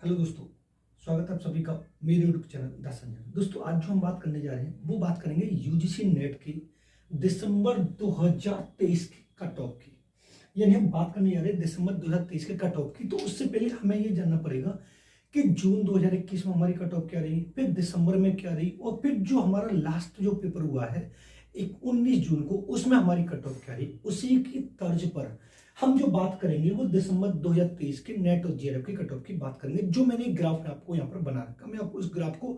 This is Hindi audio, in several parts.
हेलो दोस्तों, स्वागत है आप सभी का मेरे यूट्यूब चैनल द संजय। दोस्तों आज जो हम बात करने जा रहे हैं वो बात करेंगे यूजीसी नेट की दिसंबर 2023 की कट ऑफ की। यानी हम बात करने जा रहे हैं दिसंबर 2023 के कट ऑफ की। तो उससे पहले हमें ये जानना पड़ेगा कि जून 2021 में हमारी कट ऑफ क्या रही, फिर दिसंबर में क्या रही, और फिर जो हमारा लास्ट जो पेपर हुआ है 19 जून को, उसमें हमारी कट ऑफ क्या रही। उसी की तर्ज पर हम जो बात करेंगे वो दिसंबर 2023 के नेट और जेआरएफ की कट ऑफ की बात करेंगे। जो मैंने एक ग्राफ आपको यहाँ पर बना रखा, मैं आपको इस ग्राफ को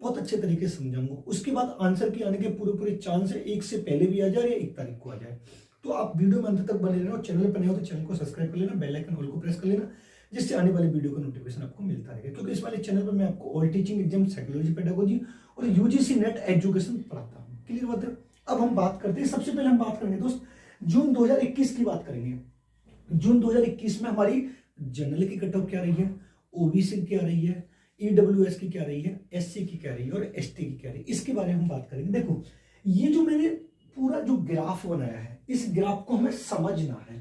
बहुत अच्छे तरीके से समझाऊंगा। उसके बाद आंसर के आने के पूरे चांस है, एक से पहले भी आ जाए या 1 तारीख को आ जाए। तो आप वीडियो में अंत तक बने रहना, और चैनल पर नए हो तो चैनल को सब्सक्राइब कर लेना, बेल आइकन ऑल को प्रेस कर लेना, जिससे आने वाली वीडियो का नोटिफिकेशन आपको मिलता रहेगा। क्योंकि इस वाले चैनल पर मैं आपको all teaching exam, psychology, pedagogy और यूजीसी नेट एजुकेशन पढ़ाता हूँ। क्लियर बात है। अब हम बात करते हैं, सबसे पहले हम बात करेंगे दोस्त जून 2021 की बात करेंगे। जून 2021 में हमारी जनरल की कट ऑफ क्या रही है, ओबीसी की क्या रही है, ईडब्ल्यूएस की क्या रही है, एससी की क्या रही है और एसटी की क्या रही है, इसके बारे में हम बात करेंगे। देखो ये जो मैंने पूरा जो ग्राफ बनाया है, इस ग्राफ को हमें समझना है।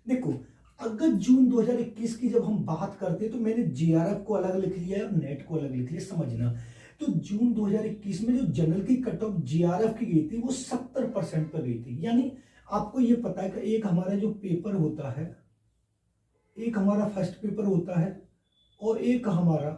देखो अगर जून 2021 की जब हम बात करते हैं तो मैंने जीआरएफ को अलग लिख लिया है और नेट को अलग लिख लिया, समझना। तो जून 2021 में जो जनरल की कट ऑफ जीआरएफ की गई थी वो 70% पर गई थी। यानी आपको ये पता है कि एक हमारा जो पेपर होता है, एक हमारा फर्स्ट पेपर होता है और एक हमारा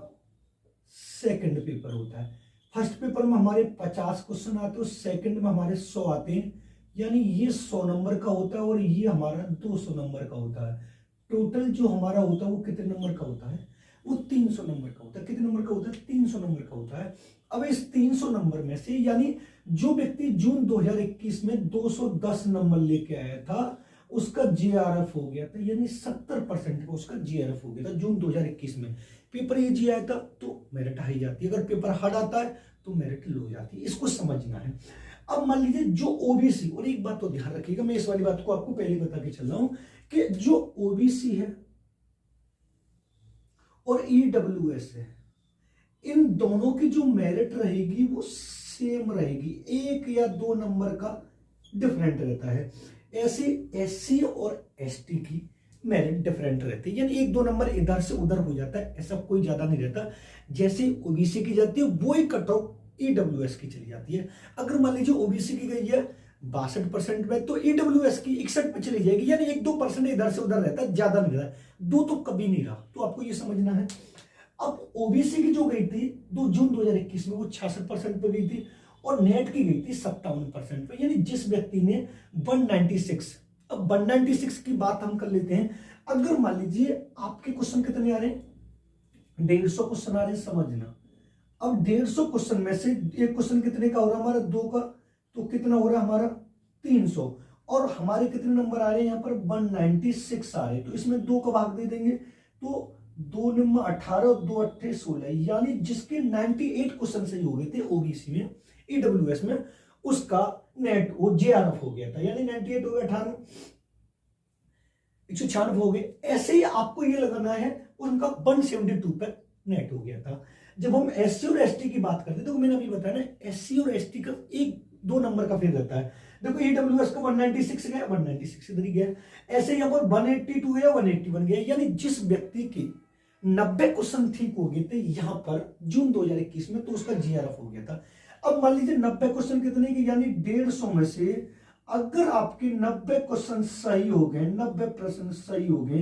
सेकंड पेपर होता है। फर्स्ट पेपर में हमारे 50 क्वेश्चन आते हैं, सेकंड में हमारे 100 आते हैं। यानी ये 100 नंबर का होता है और ये हमारा 200 नंबर का होता है। टोटल जो हमारा होता है वो कितने नंबर का होता है, वो 300 नंबर का होता है। कितने नंबर का होता है, 300 नंबर का होता है। अब इस 300 नंबर में से यानी जो व्यक्ति जून 2021 में 210 नंबर लेके आया था उसका जीआरएफ हो गया था, यानी 70% का उसका जीआरएफ हो गया था जून 2021 में। पेपर ये जी आया था तो मेरिट हाई जाती है, अगर पेपर हार्ड आता है तो मेरिट लो जाती है। इसको समझना है। अब मान लीजिए जो ओबीसी, और एक बात तो ध्यान रखिएगा, मैं इस वाली बात को आपको पहले बता के चल रहा हूं कि जो ओबीसी है और ईडब्ल्यूएस है, इन दोनों की जो मेरिट रहेगी वो सेम रहेगी, 1 या 2 नंबर का डिफरेंट रहता है। ऐसे एससी और एसटी की मेरिट डिफरेंट रहती है, यानी 1-2 नंबर इधर से उधर हो जाता है, ऐसा कोई ज्यादा नहीं रहता। जैसे ओबीसी की जाती है वो ही कट ऑफ ईडब्ल्यूएस की चली जाती है। अगर मान लीजिए ओबीसी की गई है 62% में तो ईडब्ल्यूएस की 61 पे चली जाएगी, यानी 1-2% इधर से उधर रहता है, ज्यादा नहीं रहता, 2 तो कभी नहीं रहा। तो आपको ये समझना है। अब ओबीसी की जो गई थी जून 2021 में वो 66% पे गई थी और नेट की गई थी 57% पे, यानी जिस व्यक्ति ने 196। अब 196 की बात हम कर लेते हैं। अगर मान लीजिए आपके क्वेश्चन कितने आ रहे हैं, 150 क्वेश्चन आ रहे हैं, समझना। अब 150 क्वेश्चन में से एक क्वेश्चन कितने का हो रहा है हमारा, 2 का, तो कितना हो रहा है हमारा 300। और हमारे कितने नंबर आ रहे हैं यहाँ पर, 196 आ रहे हैं, तो इसमें 2 का भाग दे देंगे तो 2 नंबर 18 और 2 अट्ठे 16, यानी जिसके 98 क्वेश्चन सही हो गए थे ओबीसी में, ईडब्ल्यूएस में, उसका नेट वो जेआरएफ हो गया था, यानी 98 हो गया, 18 196 हो गए। ऐसे ही आपको ये लगाना है, उनका 172 पर नेट हो गया था। जब हम एससी और एसटी की बात करते हैं तो मैंने अभी बताया ना, एससी और एसटी का 1-2 नंबर का फेर रहता है। देखो ईडब्ल्यूएस का 196 गया, 196 इधर ही गया। ऐसे यहाँ पर 182 गया, 181 गया, यानी जिस व्यक्ति की 90 क्वेश्चन ठीक हो गए थे यहां पर जून 2021 में, तो उसका जीआरएफ हो गया था। अब मान लीजिए 90 क्वेश्चन कितने के, यानी 150 में से अगर आपके 90 क्वेश्चन सही हो गए, 90% सही हो गए,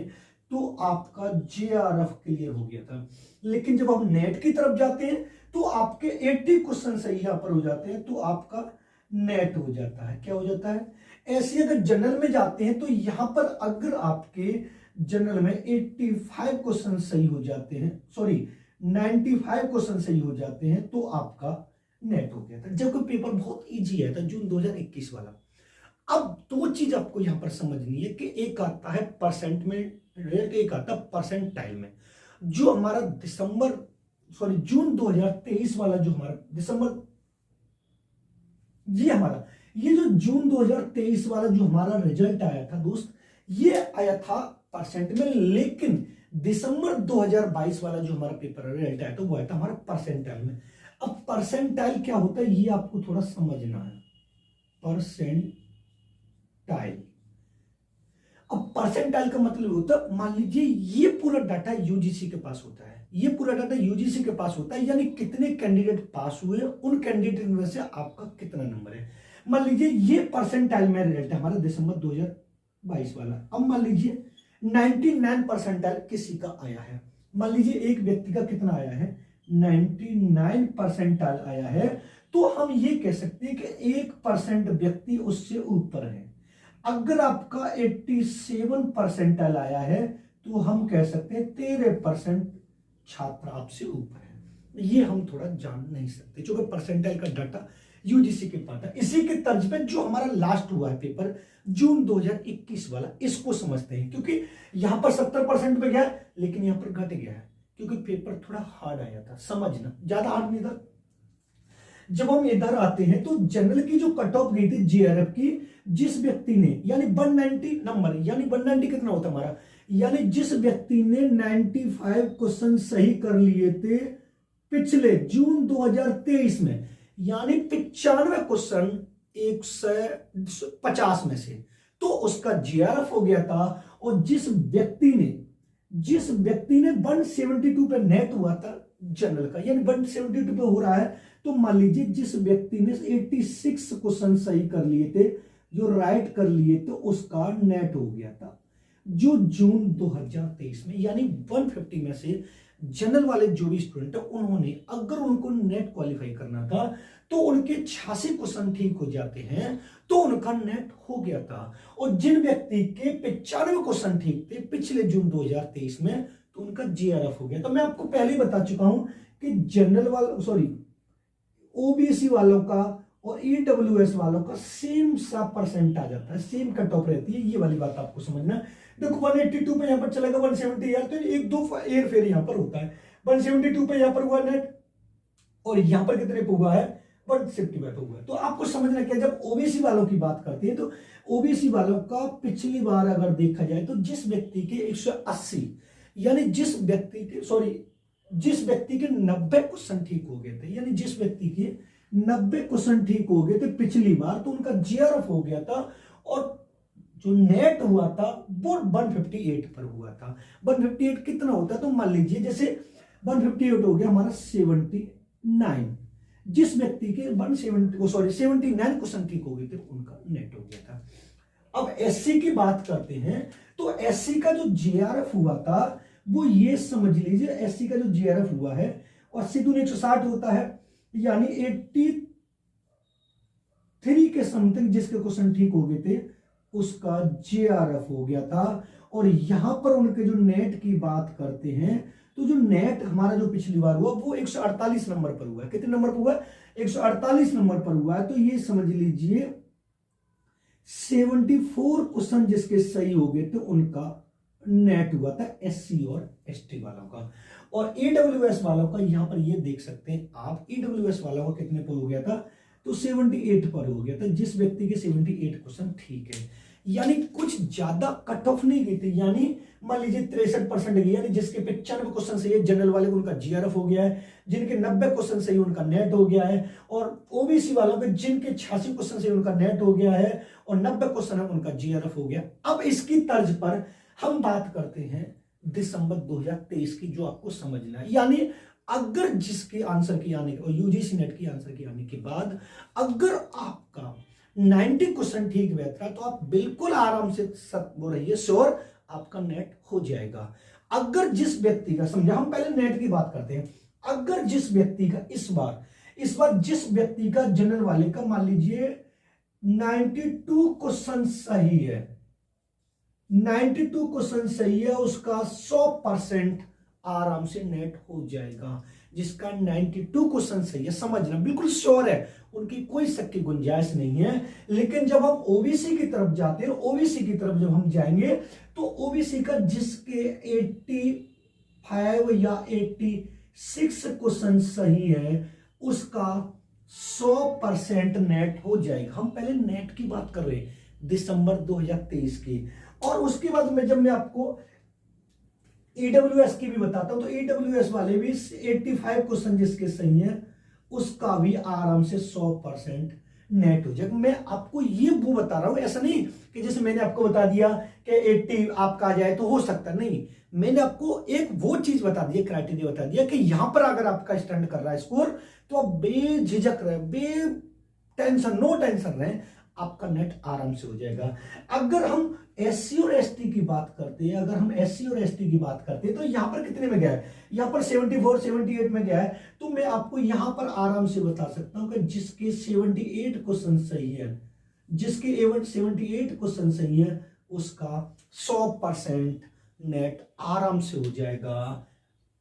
तो आपका जेआरएफ क्लियर हो गया था। लेकिन जब हम नेट की तरफ जाते हैं तो आपके 80 क्वेश्चन सही यहां पर हो जाते हैं, तो आपका नेट हो जाता है। क्या हो जाता है। ऐसे अगर जनरल में जाते हैं तो यहां पर अगर आपके जनरल में 85 क्वेश्चन सही हो जाते हैं, सॉरी 95 क्वेश्चन सही हो जाते हैं, तो आपका नेट हो गया था। जबकि पेपर बहुत इजी है था जून 2021 वाला। अब 2 चीज आपको यहां पर समझनी है कि एक आता है परसेंट में रेट, एक आता है परसेंटाइल में। जो हमारा जून 2023 वाला जो हमारा दिसंबर, ये जो जून 2023 वाला जो हमारा रिजल्ट आया था दोस्त, ये आया था परसेंट में, लेकिन दिसंबर 2022 वाला जो हमारा पेपर रिजल्ट आया था वो आया था हमारा परसेंटाइल में। अब परसेंटाइल क्या होता है ये आपको थोड़ा समझना है। परसेंटाइल, अब परसेंटाइल का मतलब होता है, मान लीजिए ये पूरा डाटा यूजीसी के पास होता है, ये पूरा डाटा यूजीसी के पास होता है, यानी कितने कैंडिडेट पास हुए, उन कैंडिडेट में से आपका कितना नंबर है। मान लीजिए ये परसेंटाइल में रिजल्ट है हमारा दिसंबर 2022 वाला। अब मान लीजिए 99 परसेंटाइल किसी का आया है, मान लीजिए एक व्यक्ति का कितना आया है, 99 परसेंटाइल आया है, तो हम ये कह सकते हैं कि 1% व्यक्ति उससे ऊपर है। अगर आपका 87 परसेंटाइल आया है तो हम कह सकते हैं 13% छात्र आपसे ऊपर है। ये हम थोड़ा जान नहीं सकते क्योंकि परसेंटाइल का डाटा यूजीसी के पास है। इसी के तर्ज पे जो हमारा लास्ट हुआ है पेपर जून 2021 वाला, इसको समझते हैं, क्योंकि यहां पर 70% पे गया लेकिन यहां पर घट गया है क्योंकि पेपर थोड़ा हार्ड आया था, समझना ज्यादा हार्ड नहीं था। जब हम इधर आते हैं तो जनरल की जो कट ऑफ गई थी जेआरएफ की, जिस व्यक्ति ने यानी 190 नंबर, यानी 190 कितना होता हमारा, यानी जिस व्यक्ति ने 95 क्वेश्चन सही कर लिए थे पिछले जून 2023 में, यानी 95 क्वेश्चन 150 में से, तो उसका जीआरएफ हो गया था। और जिस व्यक्ति ने 172 पे नेट हुआ था जनरल का, यानी 172 पे हो रहा है, तो मान लीजिए जिस व्यक्ति ने 86 क्वेश्चन सही कर लिए थे, जो राइट कर लिए थे, उसका नेट हो गया था जो जून 2023 में, यानी 150 में से जनरल वाले जो भी स्टूडेंट है उन्होंने, अगर उनको नेट क्वालिफाई करना था तो उनके 86 क्वेश्चन ठीक हो जाते हैं तो उनका नेट हो गया था। और जिन व्यक्ति के 95 क्वेश्चन ठीक थे पिछले जून 2023 में, तो उनका जीआरएफ हो गया। तो मैं आपको पहले ही बता चुका हूं कि जनरल वालों, सॉरी ओबीसी वालों का और ईडब्ल्यूएस वालों का सेम सा परसेंट आ जाता है, सेम कट ऑफ रहती है। ये वाली बात आपको समझना। देखो 182 पे यहां पर चलेगा 170 यार, तो एक दो एयर फेयर यहां पर होता है। 172 पे यहां पर हुआ नेट और यहां पर कितने पे हुआ है, 165 पे हुआ है। तो आपको समझना क्या, जब ओबीसी वालों की बात करते हैं तो ओबीसी वालों का पिछली बार अगर देखा जाए तो जिस व्यक्ति के 180, यानी जिस व्यक्ति के 90 क्वेश्चन ठीक हो गए थे, यानी जिस व्यक्ति के 90 क्वेश्चन ठीक हो गए थे पिछली बार, तो उनका जीआरएफ हो गया था और जो नेट हुआ था वो 158 पर हुआ था। 158 कितना होता है, तो मान लीजिए जैसे 158 हो गया हमारा 79, जिस व्यक्ति के 79 क्वेश्चन ठीक हो गए थे उनका नेट हो गया था। अब एससी की बात करते हैं तो एससी का जो जीआरएफ हुआ था वो ये समझ लीजिए, एससी का जो जीआरएफ हुआ है 80 दूनी 160 होता है, यानी 83 के समथिंग जिसके क्वेश्चन ठीक हो गए थे उसका जीआरएफ हो गया था। और यहां पर उनके जो नेट की बात करते हैं तो जो नेट हमारा जो पिछली बार हुआ वो 148 नंबर पर हुआ है। कितने नंबर पर हुआ है, 148 नंबर पर हुआ है। तो ये समझ लीजिए 74 क्वेश्चन जिसके सही हो गए थे उनका नेट हुआ था एससी और एसटी वालों का। और ईडब्ल्यूएस वालों का यहां पर ये देख सकते हैं आप, ईडब्ल्यूएस वालों का कितने पर हो गया था, तो 78 पर हो गया था, जिस व्यक्ति के 78 क्वेश्चन ठीक है, यानी कुछ ज्यादा कट ऑफ नहीं गई थी। यानी मान लीजिए 63% गई, यानी जिसके 95 क्वेश्चन सही है जनरल वाले को उनका जीआरएफ हो गया है, जिनके 90 क्वेश्चन सही उनका नेट हो गया है, और ओबीसी वालों के जिनके 86 क्वेश्चन सही उनका नेट हो गया है और 90 क्वेश्चन है उनका जीआरएफ हो गया। अब इसकी तर्ज पर हम बात करते हैं दिसंबर 2023 की, जो आपको समझना है। यानी अगर जिसके आंसर की आने और यूजीसी नेट की आंसर की आने के बाद अगर आपका 90 क्वेश्चन ठीक बैठा तो आप बिल्कुल आराम से वो रहिए श्योर आपका नेट हो जाएगा। अगर जिस व्यक्ति का, समझा हम पहले नेट की बात करते हैं, अगर जिस व्यक्ति का इस बार जिस व्यक्ति का जनरल वाले का मान लीजिए 92 क्वेश्चन सही है, 92 क्वेश्चन सही है, उसका 100% आराम से नेट हो जाएगा। जिसका 92 क्वेश्चन सही है, समझना बिल्कुल श्योर है, उनकी कोई शक की गुंजाइश नहीं है। लेकिन जब हम ओबीसी की तरफ जाते हैं, ओबीसी की तरफ जब हम जाएंगे तो ओबीसी का जिसके 85 या 86 क्वेश्चन सही है उसका 100% नेट हो जाएगा। हम पहले नेट की बात कर रहे हैं दिसंबर 2023 की। और उसके बाद में जब मैं आपको ईडब्ल्यूएस की भी बताता हूं तो ईडब्ल्यूएस वाले भी 85 क्वेश्चन जिसके सही है उसका भी आराम से 100% नेट हो जाएगा। मैं आपको ये वो बता रहा हूं, ऐसा नहीं कि जैसे मैंने आपको बता दिया कि 80 आपका आ जाए तो हो सकता नहीं। मैंने आपको एक वो चीज बता दी, क्राइटेरिया बता दिया कि यहां पर अगर आपका स्टैंड कर रहा है स्कोर, तो आप बेझिझक रहे, टेंशन, नो टेंशन रहे, आपका नेट आराम से हो जाएगा। अगर हम एससी और एसटी की बात करते हैं, अगर हम एससी और एसटी की बात करते हैं, तो यहां पर कितने में गया है, यहां पर 74 78 में गया है। तो मैं आपको यहां पर आराम से बता सकता हूं कि जिसके 78 क्वेश्चन सही है, जिसके 78 क्वेश्चन सही है, उसका 100% नेट आराम से हो जाएगा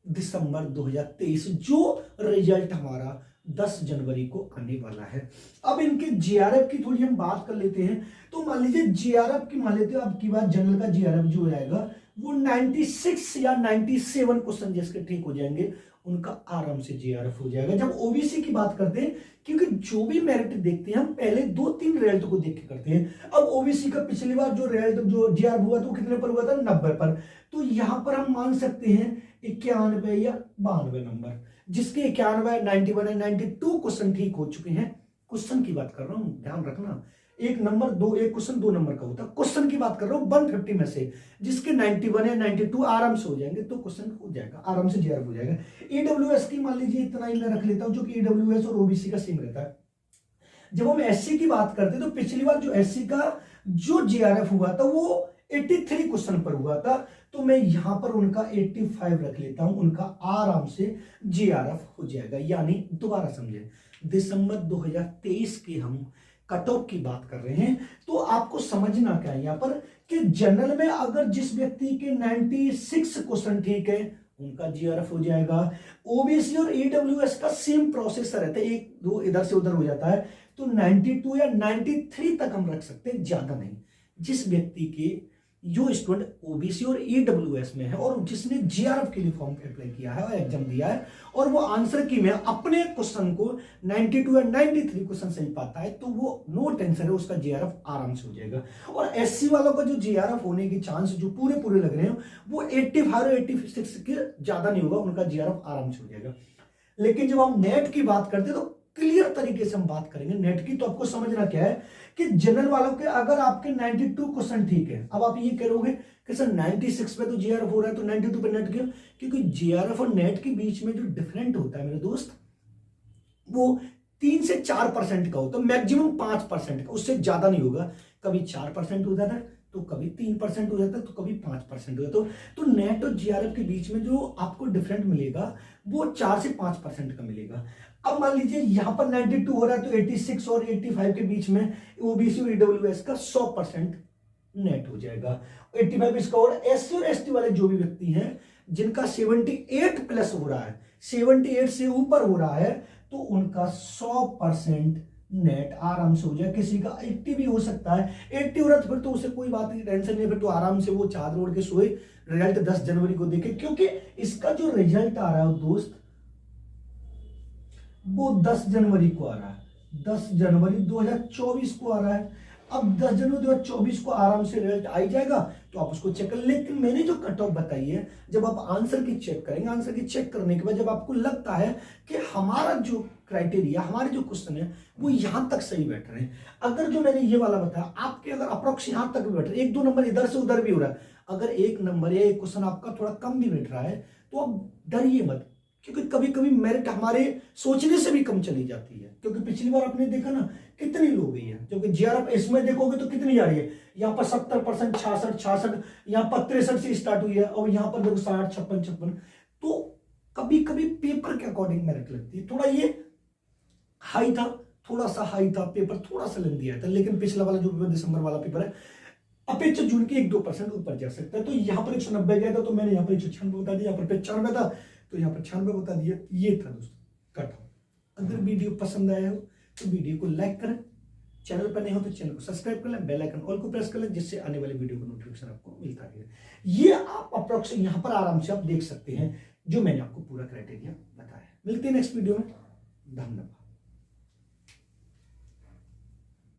दिसंबर 2023, जो रिजल्ट हमारा 10 जनवरी को आने वाला है। अब इनके जीआरएफ की थोड़ी हम बात कर लेते हैं। तो मान लीजिए जीआरएफ की मान लेते हैं, अब की बात जनरल का जीआरएफ जो आएगा वो 96 या 97 क्वेश्चन जिसके ठीक हो जाएंगे, उनका आराम से जीआरएफ हो जाएगा। जब ओबीसी की बात करते हैं, क्योंकि जो भी मेरिट देखते हैं हम पहले 2-3 रिजल्ट को देख के करते हैं। अब ओबीसी का पिछली बार जो रिजल्ट जो जीआरएफ हुआ था वो कितने पर हुआ था, 90 पर। तो यहां पर हम मान सकते हैं 91 या 92 नंबर, जिसके 91, 91 है, 92 क्वेश्चन ठीक हो चुके हैं। क्वेश्चन की बात कर रहा हूं, ध्यान रखना, एक क्वेश्चन 2 नंबर का होता है। क्वेश्चन की बात कर रहा हूं 150 में से, जिसके 91 या 92 आराम से हो जाएंगे, तो क्वेश्चन हो जाएगा, आराम से जीआरएफ हो जाएगा। ईडब्ल्यूएस की मान लीजिए इतना ही मैं रख लेता हूं, जो कि ईडब्ल्यूएस और ओबीसी का सेम रहता है। जब हम एससी की बात करते हैं, तो पिछली बार जो एससी का जो जीआरएफ हुआ था वो 83 क्वेश्चन पर हुआ था, तो मैं यहां पर उनका 85 रख लेता हूं, उनका आराम से जीआरएफ हो जाएगा। यानी दोबारा समझे, दिसंबर 2023 के हम कट ऑफ की बात कर रहे हैं। तो आपको समझना क्या है यहां पर कि जनरल में अगर जिस व्यक्ति के 96 क्वेश्चन ठीक है, उनका जीआरएफ हो जाएगा। ओबीसी और ईडब्ल्यूएस का सेम प्रोसेस रहता है, 1-2 इधर से उधर हो जाता है, तो 92 या 93 तक हम रख सकते हैं, ज्यादा नहीं। जिस व्यक्ति के जो स्टूडेंट ओबीसी और ईडब्ल्यूएस में है और जिसने जीआरएफ के लिए फॉर्म अप्लाई किया है और एग्जाम दिया है, और वो आंसर की में अपने क्वेश्चन को 92 या 93 क्वेश्चन सही पाता है, तो वो नो टेंशन है, उसका जीआरएफ आराम से हो जाएगा। और एससी वालों का जो जीआरएफ होने की चांस जो पूरे लग रहे हैं, वो 85 और 86 के ज्यादा नहीं होगा, उनका जीआरएफ आराम से हो जाएगा। लेकिन जब हम नेट की बात करते हैं, तो क्लियर तरीके से हम बात करेंगे नेट की। तो आपको समझना क्या है कि जनरल वालों के अगर आपके 92 क्वेश्चन ठीक है, अब आप ये करोगे कि सर 96 पे तो जीआरएफ हो रहा है, तो 92 पे नेट क्यों? क्योंकि जीआरएफ और नेट के बीच में जो डिफरेंट होता है मेरे दोस्त, वो 3 से 4% का होता है, मैक्सिमम 5% का, उससे ज्यादा नहीं होगा। कभी 4% हो जाता है, तो कभी 3% हो जाता है, तो कभी 5% हो जाता है। तो नेट और जीआरएफ के बीच में जो आपको डिफरेंट मिलेगा, वो 4 से 5% का मिलेगा। अब मान लीजिए यहां पर 92 हो रहा है, तो 86 और 85 के बीच में ओबीसी और ईडब्ल्यूएस का 100% नेट हो जाएगा। 85 इसका। और एससी और एसटी वाले जो भी व्यक्ति हैं जिनका 78 प्लस हो रहा है, 78 से ऊपर हो रहा है, तो उनका 100% नेट आराम से हो जाए। किसी का 80 भी हो सकता है, 80 हो रहा है, फिर तो उसे कोई बात नहीं, टेंशन नहीं, फिर तो आराम से वो चादर ओढ़ के सोए, रिजल्ट 10 जनवरी को देखे। क्योंकि इसका जो रिजल्ट आ रहा है दोस्त, वो 10 जनवरी को आ रहा है, 10 जनवरी 2024 को आ रहा है। अब 10 जनवरी 2024 को आराम से रिजल्ट आ जाएगा, तो आप उसको चेक कर। लेकिन मैंने जो कट ऑफ बताई है, जब आप आंसर की चेक करेंगे, आंसर की चेक करने के बाद जब आपको लगता है कि हमारा जो क्राइटेरिया, हमारे जो क्वेश्चन है वो यहां तक सही बैठ रहे हैं, अगर जो मैंने ये वाला बताया आपके अगर अप्रोक्स यहां तक भी बैठ रहे, 1-2 नंबर इधर से उधर भी हो रहा है, अगर 1 नंबर या 1 क्वेश्चन आपका थोड़ा कम भी बैठ रहा है, तो आप डरिए मत, क्योंकि कभी कभी मेरिट हमारे सोचने से भी कम चली जाती है। क्योंकि पिछली बार आपने देखा ना कितनी लो गई है, क्योंकि जीआरएफ इसमें देखोगे तो कितनी जा रही है, यहाँ पर 70%, 66, यहाँ पर 63 से स्टार्ट हुई है, और यहाँ पर देखो 60, 56। तो कभी कभी पेपर के अकॉर्डिंग मेरिट लगती है। थोड़ा ये हाई था, थोड़ा सा हाई था, पेपर थोड़ा सा लेंदी आया था, लेकिन पिछला वाला जो पेपर दिसंबर वाला पेपर है, अपेक्षा जून के 1-2% ऊपर जा सकता है। तो यहाँ पर 190 गया था, तो मैंने यहाँ पर 196 बता दिया, यहाँ पर 95 था, तो यहाँ पर 96 बता दिया। ये था दोस्तों कट ऑफ। अगर वीडियो पसंद आया हो तो वीडियो को लाइक करें, चैनल पर नहीं हो तो चैनल को सब्सक्राइब कर लें, बेल आइकन ऑल को प्रेस कर लें, जिससे आने वाले वीडियो का नोटिफिकेशन आपको मिलता रहे। ये आप अप्रोक्स यहाँ पर आराम से आप देख सकते हैं, जो मैंने आपको पूरा क्राइटेरिया बताया। मिलते हैं नेक्स्ट वीडियो में, धन्यवाद।